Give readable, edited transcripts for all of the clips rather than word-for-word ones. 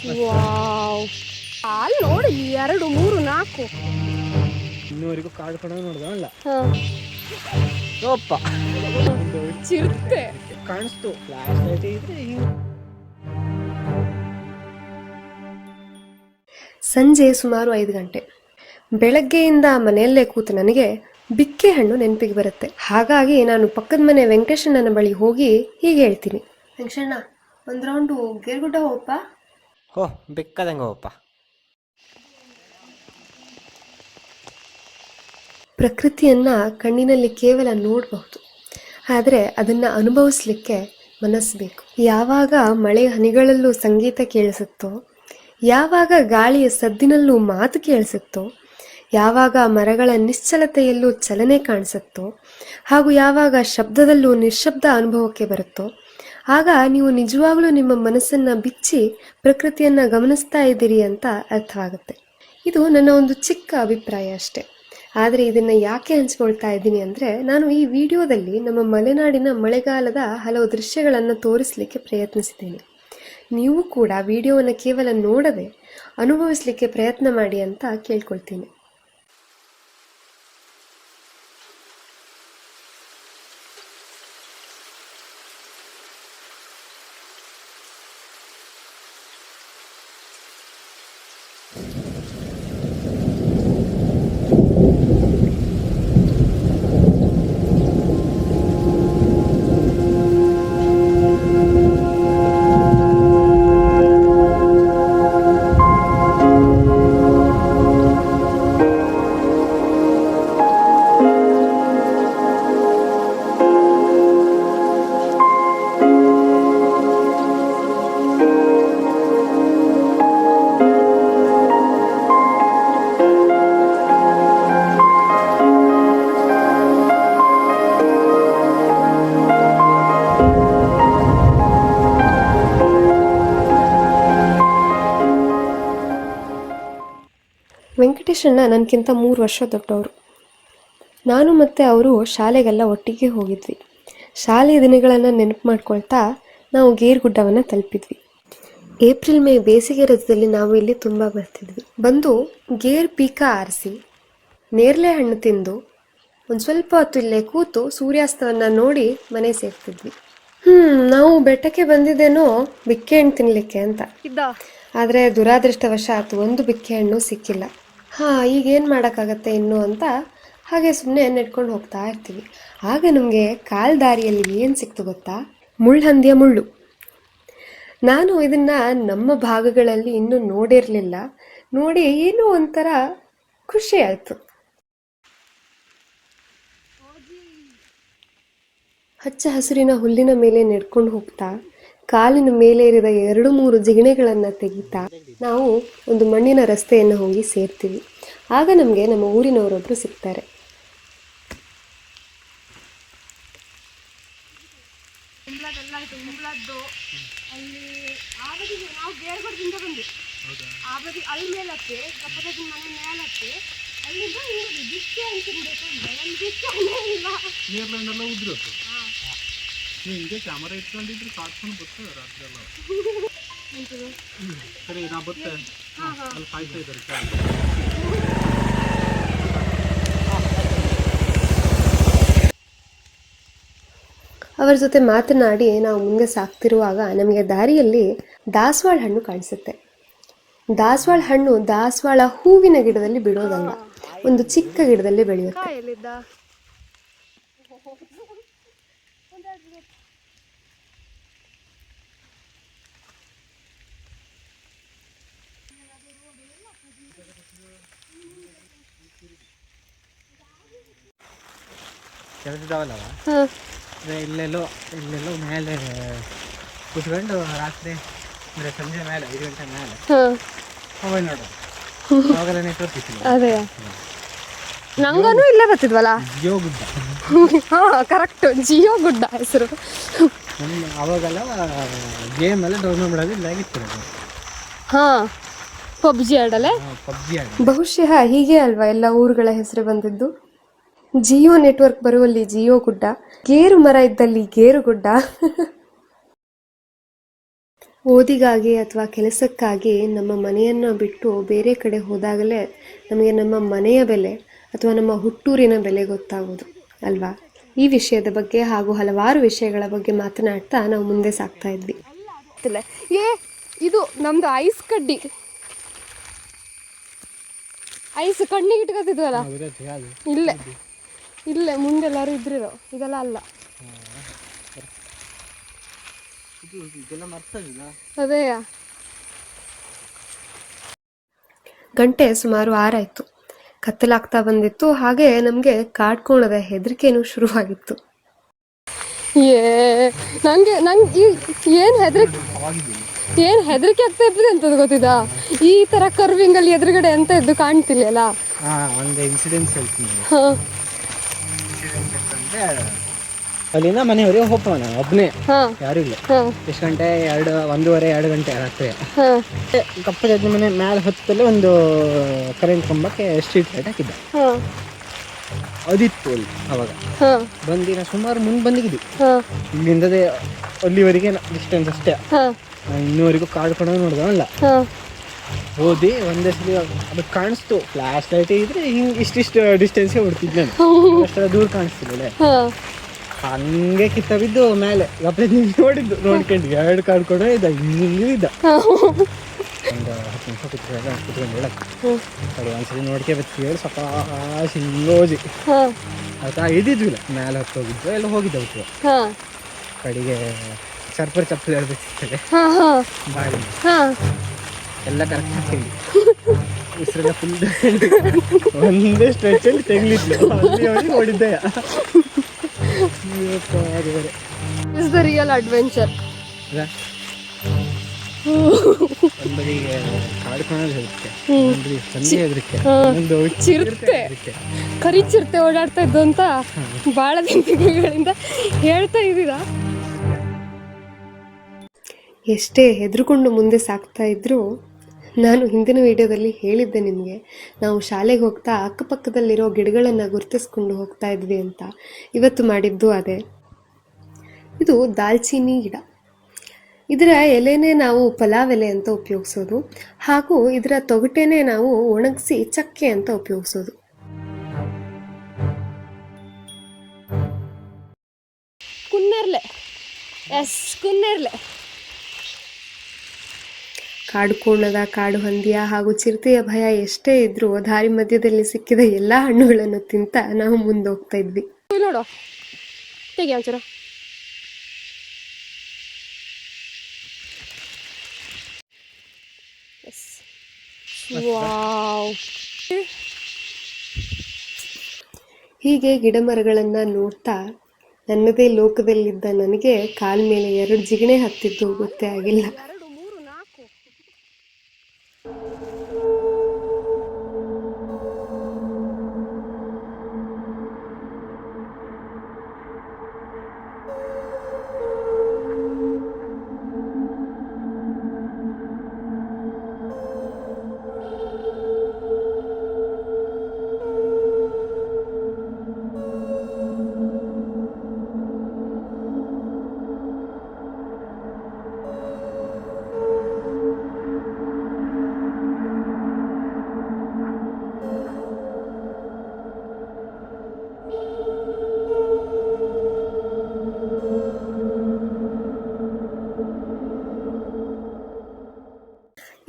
Wow, ಅಲ್ಲಿ ನೋಡಿ 2 3 4 ಇನ್ನೂವರೆಗೂ ಕಾಡು ಕಡೆ ನೋಡ್ದಲ್ಲ ಚಿರತೆ ಕಾಣಿಸ್ತು. ಫ್ಲಾಶ್ ಲೈಟ್ ಇದ್ರೆ ಸಂಜೆ ಸುಮಾರು 5 ಗಂಟೆ. ಬೆಳಗ್ಗೆಯಿಂದ ಮನೆಯಲ್ಲೇ ಕೂತು ನನಗೆ ಬಿಕ್ಕೆ ಹಣ್ಣು ನೆನಪಿಗೆ ಬರುತ್ತೆ. ಹಾಗಾಗಿ ನಾನು ಪಕ್ಕದ ಮನೆ ವೆಂಕಟೇಶಣ್ಣನ ಬಳಿ ಹೋಗಿ ಹೀಗೆ ಹೇಳ್ತೀನಿ, ವೆಂಕಟೇಶಣ್ಣ, ಒಂದು ರೌಂಡು ಗೇರ್ಗುಡ್ಡ ಹೋಗಪ್ಪ. ಹೋ, ಬೆಕ್ಕದಂಗ ಹೋಗಪ್ಪ. ಪ್ರಕೃತಿಯನ್ನ ಕಣ್ಣಿನಲ್ಲಿ ಕೇವಲ ನೋಡಬಹುದು, ಆದರೆ ಅದನ್ನ ಅನುಭವಿಸ್ಲಿಕ್ಕೆ ಮನಸ್ಸು ಬೇಕು. ಯಾವಾಗ ಮಳೆ ಹನಿಗಳಲ್ಲೂ ಸಂಗೀತ ಕೇಳಿಸುತ್ತೋ, ಯಾವಾಗ ಗಾಳಿಯ ಸದ್ದಿನಲ್ಲೂ ಮಾತು ಕೇಳಿಸುತ್ತೋ, ಯಾವಾಗ ಮರಗಳ ನಿಶ್ಚಲತೆಯಲ್ಲೂ ಚಲನೆ ಕಾಣಿಸುತ್ತೋ, ಹಾಗೂ ಯಾವಾಗ ಶಬ್ದದಲ್ಲೂ ನಿಶ್ಶಬ್ದ ಅನುಭವಕ್ಕೆ ಬರುತ್ತೋ, ಆಗ ನೀವು ನಿಜವಾಗ್ಲೂ ನಿಮ್ಮ ಮನಸ್ಸನ್ನ ಬಿಚ್ಚಿ ಪ್ರಕೃತಿಯನ್ನ ಗಮನಿಸ್ತಾ ಇದ್ದೀರಿ ಅಂತ ಅರ್ಥವಾಗುತ್ತೆ. ಇದು ನನ್ನ ಒಂದು ಚಿಕ್ಕ ಅಭಿಪ್ರಾಯ ಅಷ್ಟೆ. ಆದರೆ ಇದನ್ನು ಯಾಕೆ ಹಂಚ್ಕೊಳ್ತಾ ಇದ್ದೀನಿ ಅಂದರೆ, ನಾನು ಈ ವಿಡಿಯೋದಲ್ಲಿ ನಮ್ಮ ಮಲೆನಾಡಿನ ಮಳೆಗಾಲದ ಹಲವು ದೃಶ್ಯಗಳನ್ನು ತೋರಿಸಲಿಕ್ಕೆ ಪ್ರಯತ್ನಿಸಿದ್ದೇನೆ. ನೀವು ಕೂಡ ವಿಡಿಯೋವನ್ನು ಕೇವಲ ನೋಡದೆ ಅನುಭವಿಸಲಿಕ್ಕೆ ಪ್ರಯತ್ನ ಮಾಡಿ ಅಂತ ಕೇಳ್ಕೊಳ್ತೀನಿ. ವೆಂಕಟೇಶಣ್ಣ ನನಗಿಂತ 3 ವರ್ಷ ದೊಡ್ಡವರು. ನಾನು ಮತ್ತು ಅವರು ಶಾಲೆಗೆಲ್ಲ ಒಟ್ಟಿಗೆ ಹೋಗಿದ್ವಿ. ಶಾಲೆಯ ದಿನಗಳನ್ನು ನೆನಪು ಮಾಡ್ಕೊಳ್ತಾ ನಾವು ಗೇರುಗುಡ್ಡವನ್ನು ತಲುಪಿದ್ವಿ. ಏಪ್ರಿಲ್ ಮೇ ಬೇಸಿಗೆ ರಜದಲ್ಲಿ ನಾವು ಇಲ್ಲಿ ತುಂಬ ಬರ್ತಿದ್ವಿ. ಬಂದು ಗೇರು ಪೀಕ ಆರಿಸಿ ನೇರಳೆ ಹಣ್ಣು ತಿಂದು ಒಂದು ಸ್ವಲ್ಪ ಹೊತ್ತು ಇಲ್ಲೇ ಕೂತು ಸೂರ್ಯಾಸ್ತವನ್ನು ನೋಡಿ ಮನೆ ಸೇರ್ತಿದ್ವಿ. ನಾವು ಬೆಟ್ಟಕ್ಕೆ ಬಂದಿದ್ದೇನೋ ಬಿಕ್ಕೆ ಹಣ್ಣು ತಿನ್ನಲಿಕ್ಕೆ ಅಂತ. ಆದರೆ ದುರಾದೃಷ್ಟವಶಾತ್ ಒಂದು ಬಿಕ್ಕೆ ಹಣ್ಣು ಸಿಕ್ಕಿಲ್ಲ. ಈಗೇನು ಮಾಡೋಕ್ಕಾಗತ್ತೆ ಇನ್ನು ಅಂತ ಹಾಗೆ ಸುಮ್ಮನೆ ನೆಡ್ಕೊಂಡು ಹೋಗ್ತಾ ಇರ್ತೀವಿ. ಆಗ ನಮಗೆ ಕಾಲ್ದಾರಿಯಲ್ಲಿ ಏನು ಸಿಕ್ತು ಗೊತ್ತಾ? ಮುಳ್ಳುಹಂದಿಯ ಮುಳ್ಳು. ನಾನು ಇದನ್ನು ನಮ್ಮ ಭಾಗಗಳಲ್ಲಿ ಇನ್ನೂ ನೋಡಿರಲಿಲ್ಲ. ನೋಡಿ ಏನೋ ಒಂಥರ ಖುಷಿ ಆಯಿತು. ಹಚ್ಚ ಹಸುರಿನ ಹುಲ್ಲಿನ ಮೇಲೆ ನೆಡ್ಕೊಂಡು ಹೋಗ್ತಾ ಕಾಲಿನ ಮೇಲೆ ಇರಿದ 2-3 ಜಿಗಣೆಗಳನ್ನು ತೆಗಿತಾ ನಾವು ಒಂದು ಮಣ್ಣಿನ ರಸ್ತೆಯನ್ನು ಹೋಗಿ ಸೇರ್ತೀವಿ. ಆಗ ನಮಗೆ ನಮ್ಮ ಊರಿನವರೊಬ್ಬರು ಸಿಗ್ತಾರೆ. ಹಿಂಗೆ ಕ್ಯಾಮರಾ ಇಟ್ಕೊಂಡಿದ್ರು ಕಾಡ್ಕೊಂಡು ಬರ್ತದೆ ರಾತ್ರಿ ಎಲ್ಲ. ಸರಿ, ನಾ ಬರ್ತೇ ಅಲ್ಲಿ ಕಾಯ್ತಾ ಇದ್ದಾರೆ. ಅವರ ಜೊತೆ ಮಾತನಾಡಿ ನಾವು ಮುಂದೆ ಸಾಗ್ತಿರುವಾಗ ನಮಗೆ ದಾರಿಯಲ್ಲಿ ದಾಸವಾಳ ಹಣ್ಣು ಕಾಣಿಸುತ್ತೆ. ದಾಸವಾಳ ಹಣ್ಣು ದಾಸವಾಳ ಹೂವಿನ ಗಿಡದಲ್ಲಿ ಬಿಡೋದಲ್ಲ, ಒಂದು ಚಿಕ್ಕ ಗಿಡದಲ್ಲಿ ಬೆಳೆಯುತ್ತೆ. ಕೆಲಸದವಲ್ಲವ ಇಲ್ಲೆಲ್ಲೋ ಮೇಲೆ ಕುತ್ಕೊಂಡು ರಾತ್ರಿ ಅಂದರೆ ಸಂಜೆ ಮೇಲೆ 5 ಗಂಟೆ ಮೇಲೆ ಮೊಬೈಲ್ ನೋಡೋದು. ಅವಾಗೆಲ್ಲ ನೆಟ್ವರ್ಕ್ ಇತ್ತು. ಅದೇ ನಂಗೂ ಇಲ್ಲೇ ಬರ್ತಿದ್ವಲ್ಲ, ಜಿಯೋ ಗುಡ್ಡ. ಕರೆಕ್ಟ್, ಜಿಯೋ ಗುಡ್ಡ ಹೆಸರು. ಅವಾಗೆಲ್ಲ ಗೇಮ್ ಎಲ್ಲ ಡೌನ್ಲೋಡ್ ಮಾಡೋದು ಇಲ್ಲಾಗಿತ್ತು. ಪಬ್ಜಿ ಆಡಲೆ. ಬಹುಶಃ ಹೀಗೆ ಅಲ್ವಾ ಎಲ್ಲ ಊರುಗಳ ಹೆಸರು ಬಂದಿದ್ದು. ಜಿಯೋ ನೆಟ್ವರ್ಕ್ ಬರುವಲ್ಲಿ ಜಿಯೋ ಗುಡ್ಡ, ಗೇರು ಮರ ಇದ್ದಲ್ಲಿ ಗೇರು ಗುಡ್ಡ. ಓದಿಗಾಗಿ ಅಥವಾ ಕೆಲಸಕ್ಕಾಗಿ ನಮ್ಮ ಮನೆಯನ್ನು ಬಿಟ್ಟು ಬೇರೆ ಕಡೆ ಹೋದಾಗಲೇ ನಮಗೆ ನಮ್ಮ ಮನೆಯ ಬೆಲೆ ಅಥವಾ ನಮ್ಮ ಹುಟ್ಟೂರಿನ ಬೆಲೆ ಗೊತ್ತಾಗೋದು ಅಲ್ವಾ? ಈ ವಿಷಯದ ಬಗ್ಗೆ ಹಾಗೂ ಹಲವಾರು ವಿಷಯಗಳ ಬಗ್ಗೆ ಮಾತನಾಡ್ತಾ ನಾವು ಮುಂದೆ ಸಾಗ್ತಾ ಇದ್ವಿ. ಇದು ನಮ್ದು ಐಸ್ ಕಡ್ಡಿ, ಐಸ್ ಕಣ್ಣಿಗೆ ಇಟ್ಕೊತಿದ್ವಲ್ಲ, ಇಲ್ಲೇ ಇಲ್ಲೇ ಮುಂದೆಲ್ಲರೂ ಇದ್ರಿರೋ, ಇದೆಲ್ಲ ಅಲ್ಲ. ಅದೇ ಗಂಟೆ ಸುಮಾರು 6 ಆಯಿತು. ಕತ್ತಲಾಗ್ತಾ ಬಂದಿತ್ತು. ಹಾಗೆ ನಮಗೆ ಕಾಡ್ಕೋಣದ ಹೆದರಿಕೆನೂ ಶುರುವಾಗಿತ್ತು. ನಂಗೆ ಏನು ಹೆದರಿಕೆ ಆಗ್ತಾ ಇರ್ತದೆ ಅಂತದ್ದು ಗೊತ್ತಿದ್ದ? ಈ ತರ ಕರ್ವಿಂಗ್ ಅಲ್ಲಿ ಎದುರುಗಡೆ ಅಂತ ಇದ್ದು ಕಾಣ್ತಿಲ್ಲ. ಒಂದು ಇನ್ಸಿಡೆನ್ಸ್ ಹೇಳ್ತೀನಿ. ಅಲ್ಲಿಂದ ಮನೆಯವರೆಗೆ ಹೋಗ್ತಾವ, ಒಬ್ಬನೇ, ಯಾರು ಇಲ್ಲ. ಎಷ್ಟು ಗಂಟೆ? 1:30-2 ಗಂಟೆ ರಾತ್ರಿ. ಕಪ್ಪ ಜಜ್ಜಿ ಮನೆ ಮೇಲೆ ಹೊತ್ತಲ್ಲಿ ಒಂದು ಕರೆಂಟ್ ಕಂಬಕ್ಕೆ ಸ್ಟ್ರೀಟ್ ಲೈಟ್ ಹಾಕಿದ್ದ. ಅದಿತ್ತು ಅಲ್ಲಿ ಅವಾಗ. ಬಂದಿನ ಸುಮಾರು ಮುಂದೆ ಬಂದಿದ್ವಿ. ಇಲ್ಲಿಂದದೇ ಅಲ್ಲಿವರೆಗೆ ಡಿಸ್ಟೆನ್ಸ್ ಅಷ್ಟೇ. ಇನ್ನೂವರೆಗೂ ಕಾಡ್ಕೊಂಡು ನೋಡ್ದಲ್ಲ. ಹೋದಿ ಒಂದೇ ಸಲ ಅದು ಕಾಣಿಸ್ತು, ಫ್ಲಾಶ್ ಲೈಟ್ ಇದ್ರೆ ಹಿಂಗೆ ಇಷ್ಟಿಷ್ಟು ಡಿಸ್ಟೆನ್ಸ್ಗೆ ಹೊಡ್ತಿದ್ದೆ ನಾನು. ಅಷ್ಟೆಲ್ಲ ದೂರ ಕಾಣಿಸ್ತಿಲ್ಲ. ಹಂಗೆ ಕಿತ್ತ ಬಿದ್ದು ಮೇಲೆ ನೋಡಿದ್ದು, ನೋಡ್ಕೊಂಡು 2 ಕಾಡ್ಕೊಂಡು ಇದ್ದ, ಹಿಂಗಿದ್ದ. ಒಂದು 10 ನಿಮಿಷ ಕುತ್ಕೊಂಡು ಹೇಳಕ್ಕೆ ಕಡೆ ಒಂದ್ಸಲಿ ನೋಡ್ಕೆ ಬತ್ತಿ ಹೇಳಿ ಸಕಾಶ್ ಹಿಂಗೋಜಿ ಆಯ್ತಾ. ಇದ್ದಿದ್ವಿಲ್ಲ, ಮೇಲೆ ಹೋಗಿದ್ವು, ಎಲ್ಲ ಹೋಗಿದ್ದ ಅವತ್ತು. ಕಡೆಗೆ ಸರ್ಪರ್ ಚಪ್ಪಲಿ ಹೇಳ್ಬೇಕಿರ್ತದೆ, ಬಾಳಿ ಎಲ್ಲ ಕರೆಕ್ಟ್ ಆಗ್ತಿಲ್ಲ. ಉಸಿರೆಲ್ಲ ಫುಲ್ ಒಂದೇ ಸ್ಟ್ರೆಚಲ್ಲಿ ತೆಗ್ಲಿತ್ತು. ಅಲ್ಲಿ ನೋಡಿದ್ದೆ. Is the real adventure. ಚಿರತೆ, ಕರಿ ಚಿರತೆ ಓಡಾಡ್ತಾ ಇದ್ದು ಅಂತ ಬಹಳ ದಿನಗಳಿಂದ ಹೇಳ್ತಾ ಇದ್ದೀರಾ. ಎಷ್ಟೇ ಹೆದರ್ಕೊಂಡು ಮುಂದೆ ಸಾಗ್ತಾ ಇದ್ರೂ, ನಾನು ಹಿಂದಿನ ವಿಡಿಯೋದಲ್ಲಿ ಹೇಳಿದ್ದೆ ನಿಮಗೆ, ನಾವು ಶಾಲೆಗೆ ಹೋಗ್ತಾ ಅಕ್ಕಪಕ್ಕದಲ್ಲಿರೋ ಗಿಡಗಳನ್ನು ಗುರುತಿಸ್ಕೊಂಡು ಹೋಗ್ತಾ ಇದ್ವಿ ಅಂತ. ಇವತ್ತು ಮಾಡಿದ್ದು ಅದೇ. ಇದು ದಾಲ್ಚಿನ್ನಿ ಗಿಡ. ಇದರ ಎಲೆನೇ ನಾವು ಪಲಾವ್ ಎಲೆ ಅಂತ ಉಪಯೋಗಿಸೋದು, ಹಾಗೂ ಇದರ ತೊಗಟೆನೇ ನಾವು ಒಣಗಿಸಿ ಚಕ್ಕೆ ಅಂತ ಉಪಯೋಗಿಸೋದು. ಕುನ್ನೆರ್ಲೆ, ಎಸ್ ಕುನ್ನೆರ್ಲೆ. ಕಾಡು ಕೋಣದ, ಕಾಡು ಹಂದಿಯ ಹಾಗೂ ಚಿರತೆಯ ಭಯ ಎಷ್ಟೇ ಇದ್ರೂ ದಾರಿ ಮಧ್ಯದಲ್ಲಿ ಸಿಕ್ಕಿದ ಎಲ್ಲ ಹಣ್ಣುಗಳನ್ನು ತಿಂತ ನಾವು ಮುಂದೆ ಹೋಗ್ತಾ ಇದ್ವಿ. ನೋಡು, ತೆಗಿ ಒಂಚೂರು. ಹೀಗೆ ಗಿಡ ಮರಗಳನ್ನು ನೋಡ್ತಾ ನನ್ನದೇ ಲೋಕದಲ್ಲಿದ್ದ ನನಗೆ ಕಾಲ ಮೇಲೆ 2 ಜಿಗಣೆ ಹತ್ತಿದ್ದು ಗೊತ್ತೇ ಆಗಿಲ್ಲ.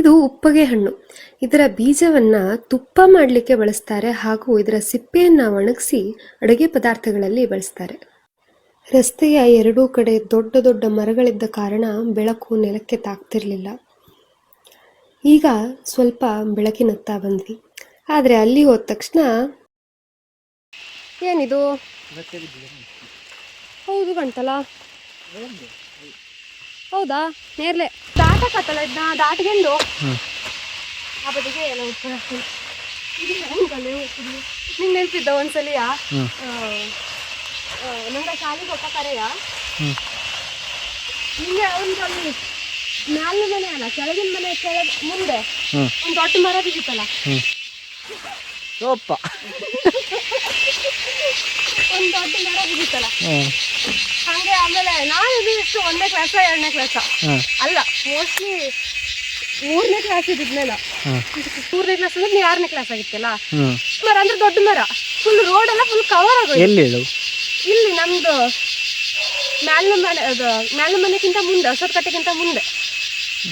ಇದು ಉಪ್ಪಗೆ ಹಣ್ಣು. ಇದರ ಬೀಜವನ್ನು ತುಪ್ಪ ಮಾಡಲಿಕ್ಕೆ ಬಳಸ್ತಾರೆ, ಹಾಗೂ ಇದರ ಸಿಪ್ಪೆಯನ್ನು ಒಣಗಿಸಿ ಅಡುಗೆ ಪದಾರ್ಥಗಳಲ್ಲಿ ಬಳಸ್ತಾರೆ. ರಸ್ತೆಯ 2 ಕಡೆ ದೊಡ್ಡ ದೊಡ್ಡ ಮರಗಳಿದ್ದ ಕಾರಣ ಬೆಳಕು ನೆಲಕ್ಕೆ ತಾಕ್ತಿರ್ಲಿಲ್ಲ. ಈಗ ಸ್ವಲ್ಪ ಬೆಳಕಿನತ್ತ ಬಂದ್ವಿ. ಆದರೆ ಅಲ್ಲಿ ಹೋದ ತಕ್ಷಣ ಏನಿದು? ಹೌದು ಕಣ್ತಲ್ಲ. ಹೌದಾ? ನೇರ್ಲೆ ದಾಟಕತ್ತಲ್ಲ, ಇದನ್ನ ದಾಟ್ಕೊಂಡು ಆ ಬದಿಗೆ ಎಲ್ಲ ಉಟ್ಕೊಂಡು ನಿಂಗೆ ನೆನ್ಪಿದ್ದ ಒಂದ್ಸಲಿಯ ನಂಗೆ ಶಾಲೆಗೆ ಹೊತ್ತ ಕರೆಯ ನಿಂಗೆ ಒಂದು ಅಲ್ಲಿ ಮ್ಯಾಲಿನ ಮನೆ ಅಲ್ಲ, ಕೆಳಗಿನ ಮನೆ ಮುಂದೆ ಒಂದು ದೊಡ್ಡ ಮರ ಬಿದ್ದಿತ್ತಲ್ಲ, ಒಂದು ದೊಡ್ಡ ಮರ ಬಿದ್ದಿತ್ತಲ್ಲ ಹ್ಮ್ ಹಂಗೆ. ಆಮೇಲೆ ನಾನು ಇದು ಎಷ್ಟು 1ನೇ ಕ್ಲಾಸ 2ನೇ ಕ್ಲಾಸ ಅಲ್ಲ, ಮೋಸ್ಟ್ಲಿ 3ನೇ ಕ್ಲಾಸ್ ಇದ್ಮೇಲೆ. 3ನೇ ಕ್ಲಾಸ್ ಅಂದ್ರೆ 6ನೇ ಕ್ಲಾಸ್ ಆಗಿತ್ತಲ್ಲ. ಮರ ಅಂದ್ರೆ ದೊಡ್ಡ ಮರ, ಫುಲ್ ರೋಡ್ ಎಲ್ಲ ಫುಲ್ ಕವರ್ ಆಗೋದು. ಎಲ್ಲಿ ಹೇಳು? ಇಲ್ಲಿ ನಮ್ದು ಮ್ಯಾಲಿನ ಮನೆಗಿಂತ ಮುಂದೆ, ಹೊಸದ ಕಟ್ಟೆಗಿಂತ ಮುಂದೆ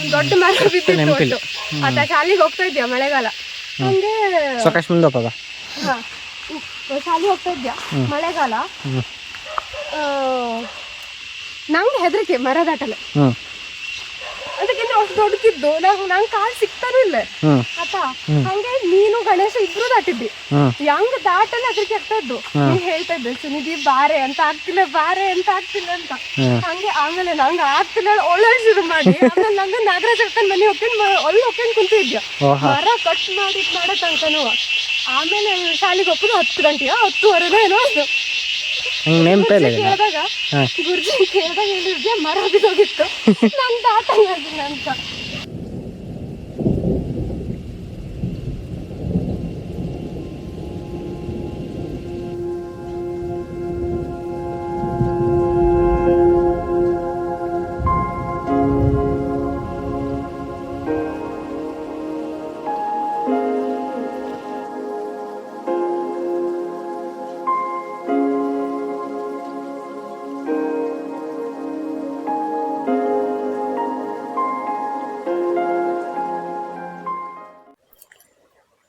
ಒಂದು ದೊಡ್ಡ ಮರ ಬಿದ್ದಿತ್ತು. ಅದ ಶಾಲೆಗೆ ಹೋಗ್ತಾ ಇದ್ಯಾ ಮಳೆಗಾಲ, ಹಂಗೆ ಸಕಾಶ್ ಮುಂದೆ ಹೋಗ. ಹಾ ಶಾಲೆಗೆ ಹೋಗ್ತಾ ಇದ್ಯಾ ಮಳೆಗಾಲ. ನಂಗೆ ಹೆದರಿಕೆ ಮರ ದಾಟಲು, ಅದಕ್ಕಿಂತ ಅಷ್ಟು ದೊಡ್ಡಕಿದ್ದು ನಂಗೆ ಕಾಲ್ ಸಿಗ್ತಾನೂ ಇಲ್ಲ ಆತ. ಹಂಗೆ ನೀನು ಗಣೇಶ ಇಬ್ರು ದಾಟಿದ್ವಿ. ಹೆಂಗ್ ದಾಟಲ್ಲ ಹೆದರಿಕೆ ಆಗ್ತಾ ಇದ್ದು. ನೀನ್ ಹೇಳ್ತಾ ಇದ್ದೆ ಸುನಿಧಿ ಬಾರೆ ಅಂತ ಆಗ್ತಿಲ್ಲ, ಬಾರೆ ಅಂತ ಆಗ್ತಿಲ್ಲ ಅಂತ. ಹಂಗೆ ಆಮೇಲೆ ನಂಗೆ ಆಗ್ತಿಲ್ಲ ಒಳ್ಳೆ ಶುರು ಮಾಡಿ, ಆಮೇಲೆ ನಂಗೆ ನಾಗರಾಜ್ ಅಕ್ಕನ ಮನೆ ಹೋಗ್ಕೊಂಡು ಅಲ್ಲಿ ಹೋಗ್ಕೊಂಡು ಕುಂತಿದ್ಯ ಮರ ಕಟ್ ಮಾಡಿ ಮಾಡೋ ತನಕನು. ಆಮೇಲೆ ಶಾಲೆಗೆ ಹೋಗೋದು 10 ಗಂಟೆಯ 10:15 ಏನೋ ಆಯ್ತು. ಕೇಳಿದಾಗ ಗುರುಜಿ ಕೇಳಿದಾಗ ಹೇಳಿದ್ಯ ಮರ ಬಿದ್ದೋಗಿತ್ತು, ನಂಗೆ ದಾಟಂಗಿಲ್ಲ ಅಂತ.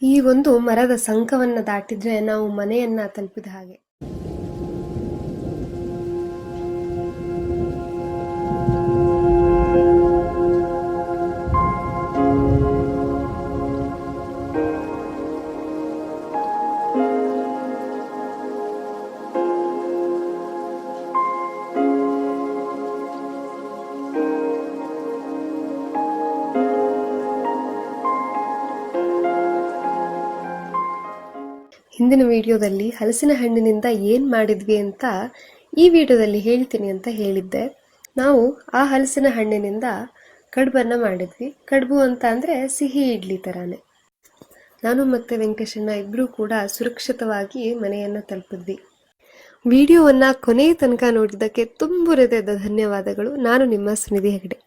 ಈ ಒಂದು ಮರದ ಸಂಕವನ್ನು ದಾಟಿದ್ರೆ ನಾವು ಮನೆಯನ್ನ ತಲುಪಿದ ಹಾಗೆ. ಹಿಂದಿನ ವಿಡಿಯೋದಲ್ಲಿ ಹಲಸಿನ ಹಣ್ಣಿನಿಂದ ಏನು ಮಾಡಿದ್ವಿ ಅಂತ ಈ ವಿಡಿಯೋದಲ್ಲಿ ಹೇಳ್ತೀನಿ ಅಂತ ಹೇಳಿದ್ದೆ. ನಾವು ಆ ಹಲಸಿನ ಹಣ್ಣಿನಿಂದ ಕಡುಬನ್ನು ಮಾಡಿದ್ವಿ. ಕಡುಬು ಅಂತ ಅಂದರೆ ಸಿಹಿ ಇಡ್ಲಿ ಥರನೇ. ನಾನು ಮತ್ತು ವೆಂಕಟೇಶಣ್ಣ ಇಬ್ಬರೂ ಕೂಡ ಸುರಕ್ಷಿತವಾಗಿ ಮನೆಯನ್ನು ತಲುಪಿದ್ವಿ. ವಿಡಿಯೋವನ್ನು ಕೊನೆಯ ತನಕ ನೋಡಿದ್ದಕ್ಕೆ ತುಂಬ ಹೃದಯದ ಧನ್ಯವಾದಗಳು. ನಾನು ನಿಮ್ಮ ಸುನಿಧಿ ಹೆಗಡೆ.